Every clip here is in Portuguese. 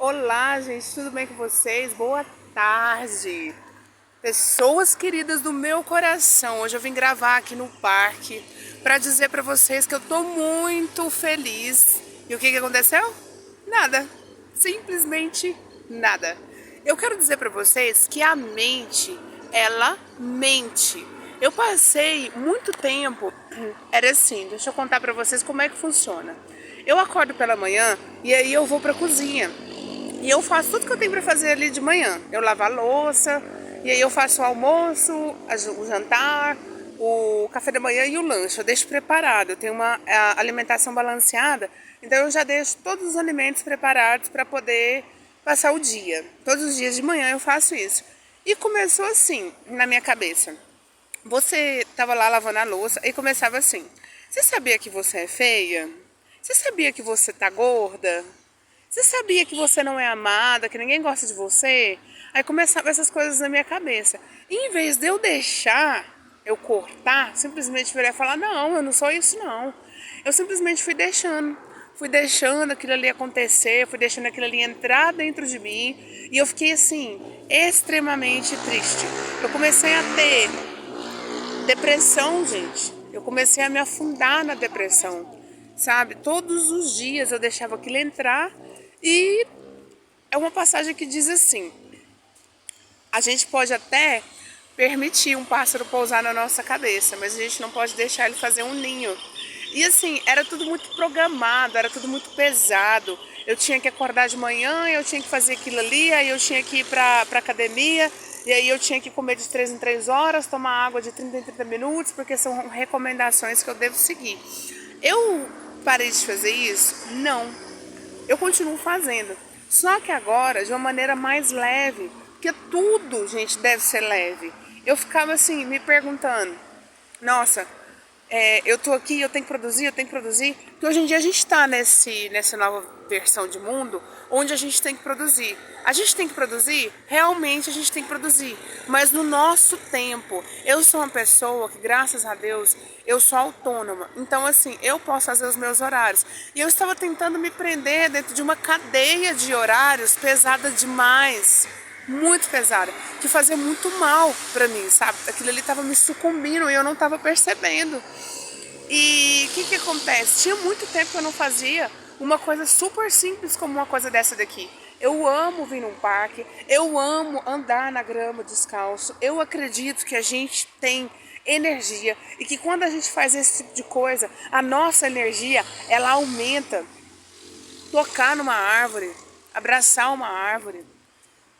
Olá, gente, tudo bem com vocês? Boa tarde, pessoas queridas do meu coração. Hoje eu vim gravar aqui no parque para dizer para vocês que eu tô muito feliz. E o que aconteceu? Nada, simplesmente nada. Eu quero dizer para vocês que a mente, ela mente. Eu passei muito tempo, era assim, deixa eu contar para vocês como é que funciona. Eu acordo pela manhã e aí eu vou pra cozinha. E eu faço tudo que eu tenho pra fazer ali de manhã. Eu lavo a louça, e aí eu faço o almoço, o jantar, o café da manhã e o lanche. Eu deixo preparado, eu tenho uma alimentação balanceada, então eu já deixo todos os alimentos preparados para poder passar o dia. Todos os dias de manhã eu faço isso. E começou assim, na minha cabeça. Você estava lá lavando a louça e começava assim: você sabia que você é feia? Você sabia que você tá gorda? Você sabia que você não é amada, que ninguém gosta de você? Aí começavam essas coisas na minha cabeça. E em vez de eu deixar, eu cortar, simplesmente virar e falar: não, eu não sou isso não. Eu simplesmente fui deixando aquilo ali acontecer, fui deixando aquilo ali entrar dentro de mim. E eu fiquei assim, extremamente triste. Eu comecei a ter depressão, gente. Eu comecei a me afundar na depressão, sabe? Todos os dias eu deixava aquilo entrar e é uma passagem que diz assim: a gente pode até permitir um pássaro pousar na nossa cabeça, mas a gente não pode deixar ele fazer um ninho. E assim, era tudo muito programado, era tudo muito pesado. Eu tinha que acordar de manhã, eu tinha que fazer aquilo ali, aí eu tinha que ir pra academia, e aí eu tinha que comer de 3 em 3 horas, tomar água de 30 em 30 minutos, porque são recomendações que eu devo seguir. Eu parei de fazer isso? Não. Eu continuo fazendo. Só que agora de uma maneira mais leve, porque tudo, gente, deve ser leve. Eu ficava assim, me perguntando: nossa, eu tô aqui, eu tenho que produzir, eu tenho que produzir. Porque hoje em dia a gente tá nessa nova versão de mundo onde a gente tem que produzir. A gente tem que produzir? Realmente a gente tem que produzir. Mas no nosso tempo. Eu sou uma pessoa que, graças a Deus, eu sou autônoma. Então, assim, eu posso fazer os meus horários. E eu estava tentando me prender dentro de uma cadeia de horários pesada demais. Muito pesada, que fazia muito mal pra mim, sabe? Aquilo ali tava me sucumbindo e eu não tava percebendo. E o que acontece? Tinha muito tempo que eu não fazia uma coisa super simples como uma coisa dessa daqui. Eu amo vir num parque, eu amo andar na grama descalço. Eu acredito que a gente tem energia e que quando a gente faz esse tipo de coisa, a nossa energia, ela aumenta. Tocar numa árvore, abraçar uma árvore.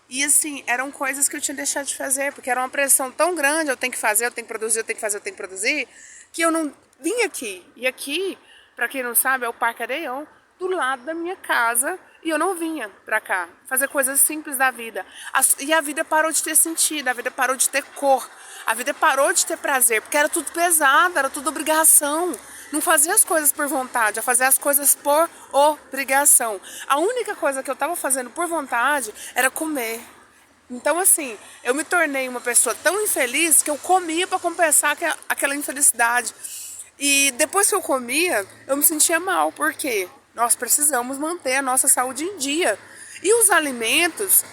E assim, eram coisas que eu tinha deixado de fazer, porque era uma pressão tão grande: eu tenho que fazer, eu tenho que produzir, eu tenho que fazer, eu tenho que produzir, que eu não vim aqui. E aqui, pra quem não sabe, é o Parque Areião, do lado da minha casa, e eu não vinha pra cá fazer coisas simples da vida. E a vida parou de ter sentido, a vida parou de ter cor, a vida parou de ter prazer, porque era tudo pesado, era tudo obrigação. Não fazia as coisas por vontade, a fazer as coisas por obrigação. A única coisa que eu estava fazendo por vontade era comer. Então, assim, eu me tornei uma pessoa tão infeliz que eu comia para compensar aquela infelicidade. E depois que eu comia, eu me sentia mal, porque nós precisamos manter a nossa saúde em dia. E os alimentos,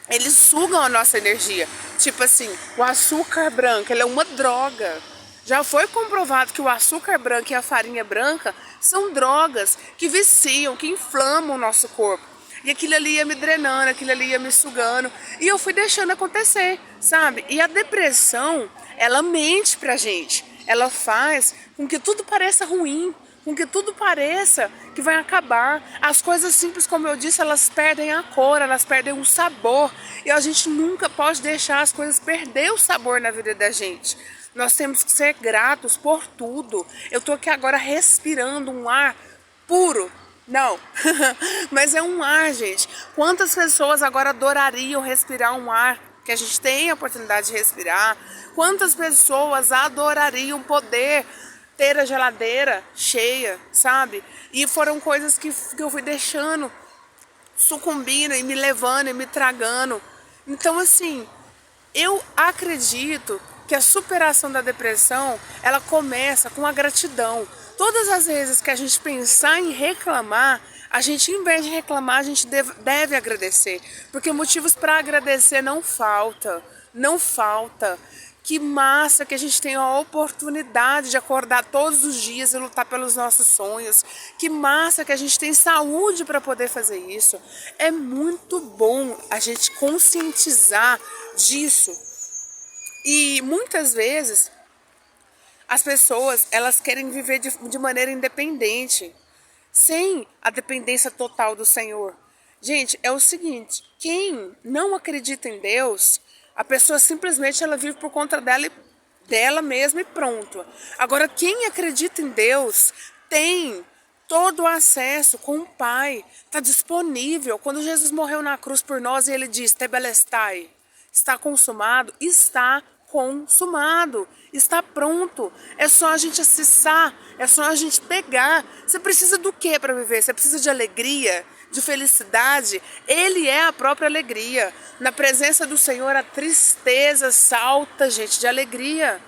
eles sugam a nossa energia. Tipo assim, o açúcar branco, ele é uma droga. Já foi comprovado que o açúcar branco e a farinha branca são drogas que viciam, que inflamam o nosso corpo. E aquilo ali ia me drenando, aquilo ali ia me sugando. E eu fui deixando acontecer, sabe? E a depressão, ela mente pra gente. Ela faz com que tudo pareça ruim, com que tudo pareça que vai acabar. As coisas simples, como eu disse, elas perdem a cor, elas perdem o sabor. E a gente nunca pode deixar as coisas perder o sabor na vida da gente. Nós temos que ser gratos por tudo. Eu tô aqui agora respirando um ar puro. Não, mas é um ar, gente. Quantas pessoas agora adorariam respirar um ar que a gente tem a oportunidade de respirar? Quantas pessoas adorariam poder ter a geladeira cheia, sabe? E foram coisas que eu fui deixando, sucumbindo e me levando e me tragando. Então, assim, eu acredito que a superação da depressão, ela começa com a gratidão. Todas as vezes que a gente pensar em reclamar, a gente, em vez de reclamar, a gente deve agradecer. Porque motivos para agradecer não falta. Não falta. Que massa que a gente tem a oportunidade de acordar todos os dias e lutar pelos nossos sonhos. Que massa que a gente tem saúde para poder fazer isso. É muito bom a gente conscientizar disso. E muitas vezes as pessoas, elas querem viver de maneira independente, sem a dependência total do Senhor. Gente, é o seguinte, quem não acredita em Deus, a pessoa simplesmente ela vive por conta dela mesma e pronto. Agora, quem acredita em Deus tem todo o acesso com o Pai. Está disponível. Quando Jesus morreu na cruz por nós e ele diz, Tetelestai, está consumado, está consumado, está pronto. É só a gente acessar, é só a gente pegar. Você precisa do que para viver? Você precisa de alegria, de felicidade. Ele é a própria alegria. Na presença do Senhor, a tristeza salta, gente, de alegria.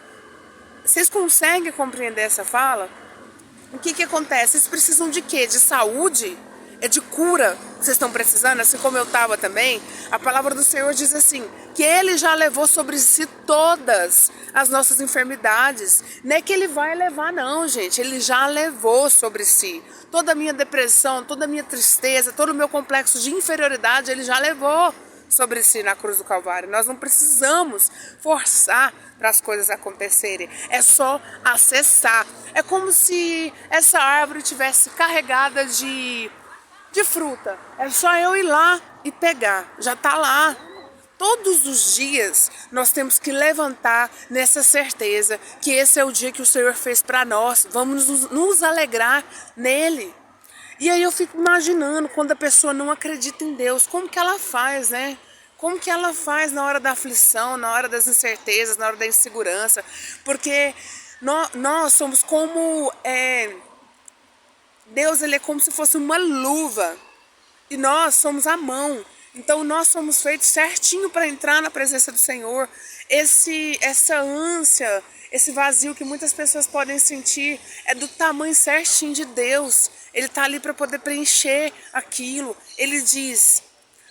Vocês conseguem compreender essa fala? O que acontece? Vocês precisam de quê? De saúde? É de cura que vocês estão precisando, assim como eu estava também. A palavra do Senhor diz assim, que Ele já levou sobre si todas as nossas enfermidades. Não é que Ele vai levar não, gente. Ele já levou sobre si. Toda a minha depressão, toda a minha tristeza, todo o meu complexo de inferioridade, Ele já levou sobre si na cruz do Calvário. Nós não precisamos forçar para as coisas acontecerem. É só acessar. É como se essa árvore tivesse carregada de fruta. É só eu ir lá e pegar. Já está lá. Todos os dias nós temos que levantar nessa certeza que esse é o dia que o Senhor fez para nós. Vamos nos alegrar nele. E aí eu fico imaginando quando a pessoa não acredita em Deus, como que ela faz, né? Como que ela faz na hora da aflição, na hora das incertezas, na hora da insegurança? Porque nós somos como... Deus, ele é como se fosse uma luva e nós somos a mão. Então nós somos feitos certinho para entrar na presença do Senhor. Essa ânsia, esse vazio que muitas pessoas podem sentir é do tamanho certinho de Deus. Ele está ali para poder preencher aquilo. Ele diz...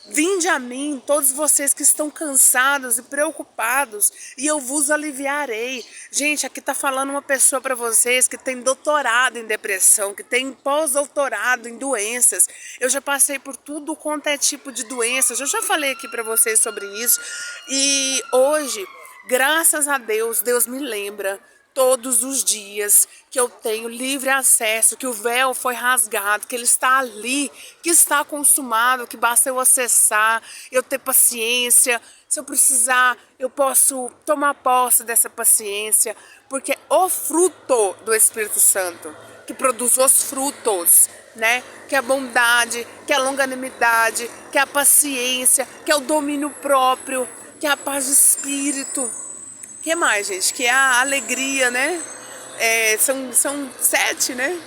Vinde a mim, todos vocês que estão cansados e preocupados, e eu vos aliviarei. Gente, aqui está falando uma pessoa para vocês que tem doutorado em depressão, que tem pós-doutorado em doenças. Eu já passei por tudo quanto é tipo de doenças, eu já falei aqui para vocês sobre isso. E hoje, graças a Deus, Deus me lembra todos os dias que eu tenho livre acesso, que o véu foi rasgado, que ele está ali, que está consumado, que basta eu acessar, eu ter paciência. Se eu precisar, eu posso tomar posse dessa paciência, porque o fruto do Espírito Santo, que produz os frutos, né? Que é a bondade, que é a longanimidade, que é a paciência, que é o domínio próprio, que é a paz de espírito. Que mais, gente? Que é a alegria, né? São 7, né?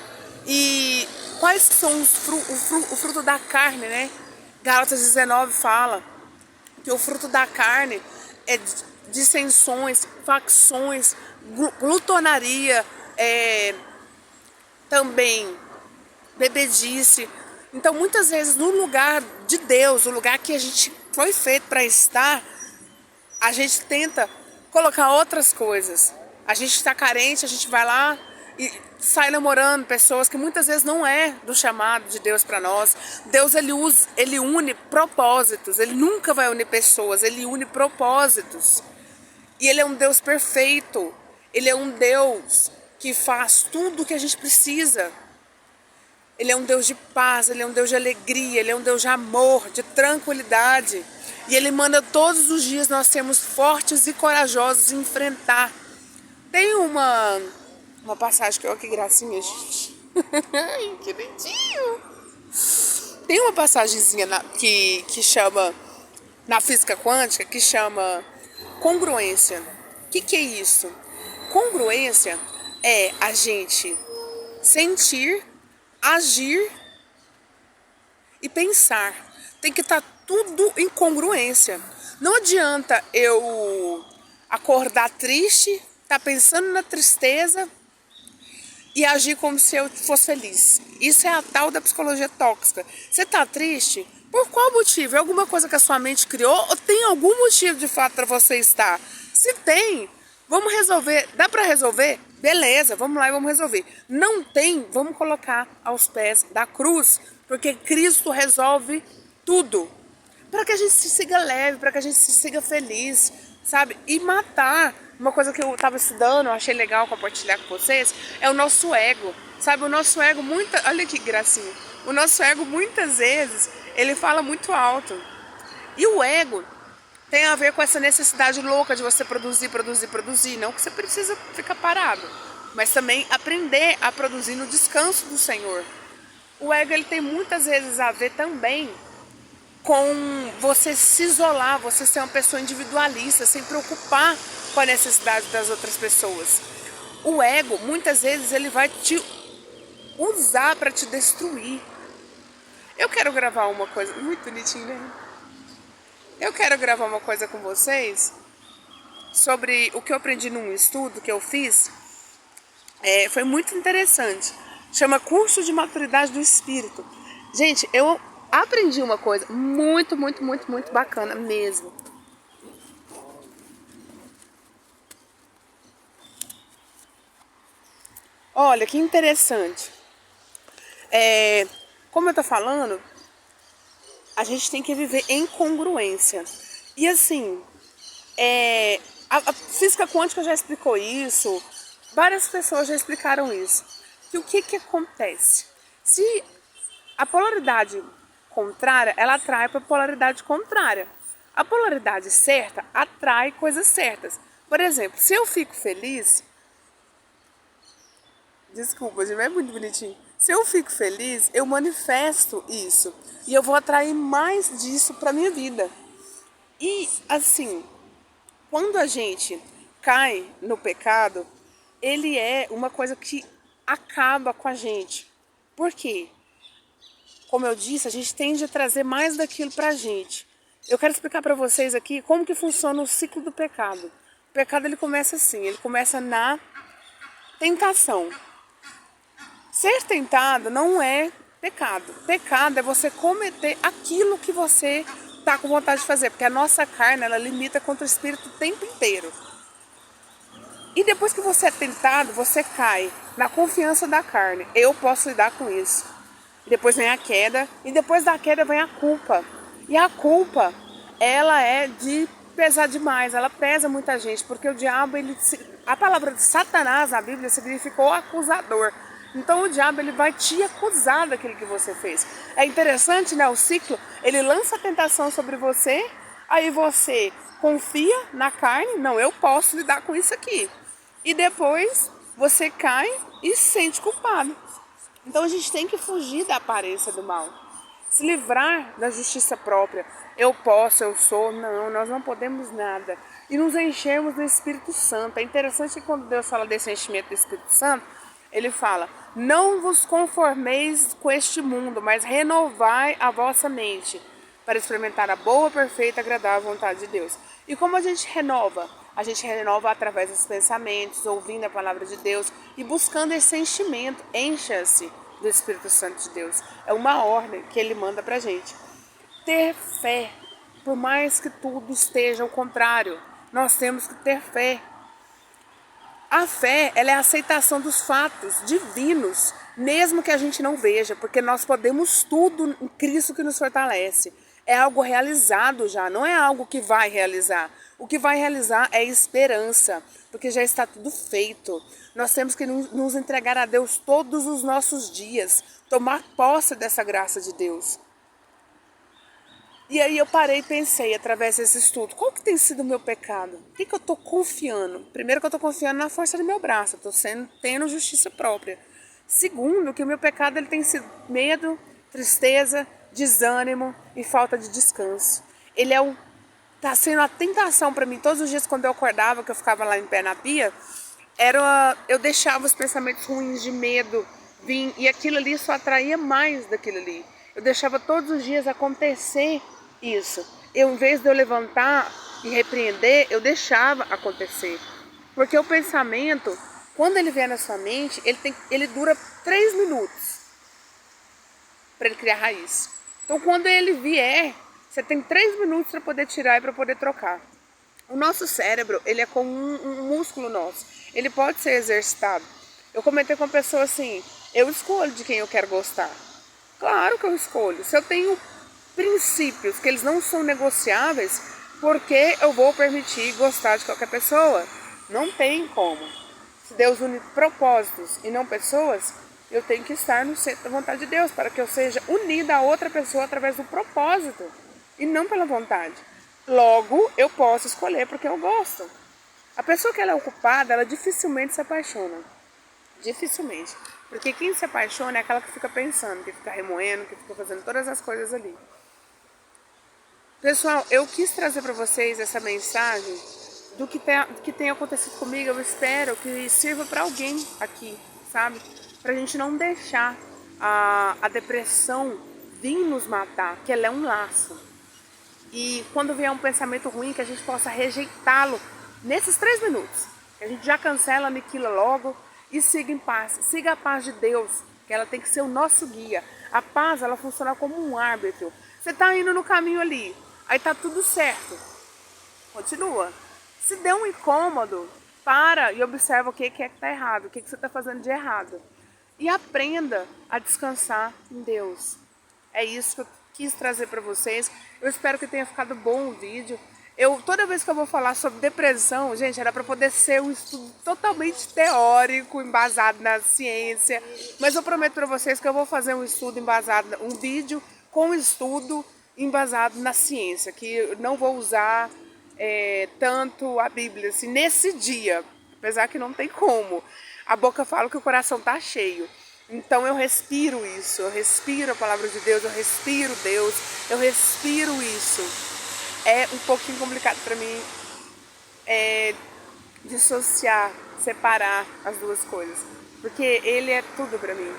E quais são o fruto da carne, né? Gálatas 19 fala que o fruto da carne é dissensões, facções, glutonaria, também bebedice. Então, muitas vezes, no lugar de Deus, o lugar que a gente foi feito para estar, a gente tenta colocar outras coisas. A gente está carente, a gente vai lá e sai namorando pessoas que muitas vezes não é do chamado de Deus para nós. Deus, ele une propósitos, ele nunca vai unir pessoas, ele une propósitos. E ele é um Deus perfeito, ele é um Deus que faz tudo o que a gente precisa. Ele é um Deus de paz, ele é um Deus de alegria, ele é um Deus de amor, de tranquilidade. E ele manda todos os dias nós sermos fortes e corajosos em enfrentar. Tem uma passagem que eu... Que gracinha, gente. Que lindinho. Tem uma passagenzinha que chama, na física quântica, que chama congruência. O que é isso? Congruência é a gente sentir, agir e pensar. Tem que estar tudo em congruência. Não adianta eu acordar triste, estar pensando na tristeza e agir como se eu fosse feliz. Isso é a tal da psicologia tóxica. Você tá triste? Por qual motivo? É alguma coisa que a sua mente criou ou tem algum motivo de fato para você estar? Se tem, vamos resolver. Dá para resolver? Beleza, vamos lá e vamos resolver. Não tem, vamos colocar aos pés da cruz, porque Cristo resolve tudo. Para que a gente se siga leve, para que a gente se siga feliz, sabe? E matar, uma coisa que eu estava estudando, eu achei legal compartilhar com vocês, é o nosso ego. Sabe, o nosso ego, olha que gracinha. O nosso ego, muitas vezes, ele fala muito alto. E o ego tem a ver com essa necessidade louca de você produzir. Não que você precisa ficar parado, mas também aprender a produzir no descanso do Senhor. O ego, ele tem muitas vezes a ver também com você se isolar, você ser uma pessoa individualista, sem preocupar com a necessidade das outras pessoas. O ego, muitas vezes, ele vai te usar para te destruir. Eu quero gravar uma coisa muito bonitinha, né? Eu quero gravar uma coisa com vocês sobre o que eu aprendi num estudo que eu fiz. Foi muito interessante. Chama Curso de Maturidade do Espírito. Gente, eu aprendi uma coisa muito bacana mesmo. Olha, que interessante. Como eu tô falando, a gente tem que viver em congruência. E assim, a física quântica já explicou isso, várias pessoas já explicaram isso. Que o que acontece? Se a polaridade contrária, ela atrai para a polaridade contrária. A polaridade certa atrai coisas certas. Por exemplo, se eu fico feliz... Desculpa, gente, é muito bonitinho. Se eu fico feliz, eu manifesto isso. E eu vou atrair mais disso para minha vida. E, assim, quando a gente cai no pecado, ele é uma coisa que acaba com a gente. Por quê? Como eu disse, a gente tende a trazer mais daquilo pra gente. Eu quero explicar para vocês aqui como que funciona o ciclo do pecado. O pecado, ele começa assim, ele começa na tentação. Ser tentado não é pecado. Pecado é você cometer aquilo que você tá com vontade de fazer, porque a nossa carne, ela limita contra o espírito o tempo inteiro. E depois que você é tentado, você cai na confiança da carne. Eu posso lidar com isso. Depois vem a queda, e depois da queda vem a culpa. E a culpa, ela é de pesar demais, ela pesa muita gente, porque o diabo, a palavra de Satanás na Bíblia significa o acusador. Então o diabo, ele vai te acusar daquilo que você fez. É interessante, né? O ciclo, ele lança a tentação sobre você, aí você confia na carne, não, eu posso lidar com isso aqui. E depois você cai e se sente culpado. Então a gente tem que fugir da aparência do mal. Se livrar da justiça própria. Eu posso, eu sou. Não, nós não podemos nada. E nos enchermos do Espírito Santo. É interessante que quando Deus fala desse enchimento do Espírito Santo, ele fala: não vos conformeis com este mundo, mas renovai a vossa mente, para experimentar a boa, perfeita e agradável vontade de Deus. E como a gente renova? A gente renova através dos pensamentos, ouvindo a palavra de Deus e buscando esse enchimento. Encha-se do Espírito Santo de Deus. É uma ordem que ele manda pra gente. Ter fé, por mais que tudo esteja ao contrário, nós temos que ter fé. A fé, ela é a aceitação dos fatos divinos, mesmo que a gente não veja, porque nós podemos tudo em Cristo que nos fortalece. É algo realizado já, não é algo que vai realizar. O que vai realizar é esperança, porque já está tudo feito. Nós temos que nos entregar a Deus todos os nossos dias, tomar posse dessa graça de Deus. E aí eu parei e pensei, através desse estudo, qual que tem sido o meu pecado? O que eu estou confiando? Primeiro, que eu estou confiando na força do meu braço, eu estou tendo justiça própria. Segundo, que o meu pecado, ele tem sido medo, tristeza, desânimo e falta de descanso. Ele tá sendo a tentação para mim. Todos os dias quando eu acordava, que eu ficava lá em pé na pia, eu deixava os pensamentos ruins de medo vir, e aquilo ali só atraía mais daquilo ali. Eu deixava todos os dias acontecer isso. Em vez de eu levantar e repreender, eu deixava acontecer. Porque o pensamento, Quando ele vier na sua mente, ele dura 3 minutos para ele criar raiz. Então quando ele vier, você tem 3 minutos para poder tirar e para poder trocar. O nosso cérebro, ele é como um músculo nosso. Ele pode ser exercitado. Eu comentei com uma pessoa assim, eu escolho de quem eu quero gostar. Claro que eu escolho. Se eu tenho princípios que eles não são negociáveis, por que eu vou permitir gostar de qualquer pessoa? Não tem como. Se Deus une propósitos e não pessoas, eu tenho que estar no centro da vontade de Deus, para que eu seja unida a outra pessoa através do propósito e não pela vontade. Logo, eu posso escolher porque eu gosto. A pessoa que ela é ocupada, ela dificilmente se apaixona. Dificilmente. Porque quem se apaixona é aquela que fica pensando, que fica remoendo, que fica fazendo todas as coisas ali. Pessoal, eu quis trazer para vocês essa mensagem do que tem acontecido comigo. Eu espero que sirva para alguém aqui, sabe? Pra gente não deixar a depressão vir nos matar, que ela é um laço. E quando vier um pensamento ruim, que a gente possa rejeitá-lo nesses 3 minutos. Que a gente já cancela, aniquila logo e siga em paz. Siga a paz de Deus, que ela tem que ser o nosso guia. A paz, ela funciona como um árbitro. Você tá indo no caminho ali, aí tá tudo certo. Continua. Se der um incômodo, para e observa o que é que tá errado, o que você tá fazendo de errado. E aprenda a descansar em Deus. É isso que eu quis trazer para vocês. Eu espero que tenha ficado bom o vídeo. Toda vez que eu vou falar sobre depressão, gente, era para poder ser um estudo totalmente teórico, embasado na ciência. Mas eu prometo para vocês que eu vou fazer um estudo embasado, um vídeo com estudo embasado na ciência, que eu não vou usar tanto a Bíblia assim, nesse dia, apesar que não tem como. A boca fala que o coração tá cheio. Então eu respiro isso, eu respiro a palavra de Deus, eu respiro Deus, eu respiro isso. É um pouquinho complicado para mim dissociar, separar as duas coisas, porque ele é tudo para mim.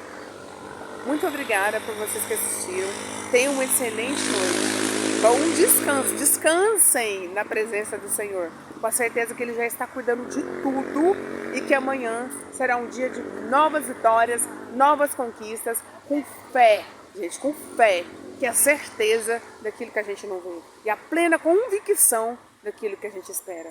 Muito obrigada por vocês que assistiram. Tenham uma excelente noite. Bom descanso, descansem na presença do Senhor, com a certeza que Ele já está cuidando de tudo e que amanhã será um dia de novas vitórias, novas conquistas, com fé, gente, com fé, que é a certeza daquilo que a gente não vê e a plena convicção daquilo que a gente espera.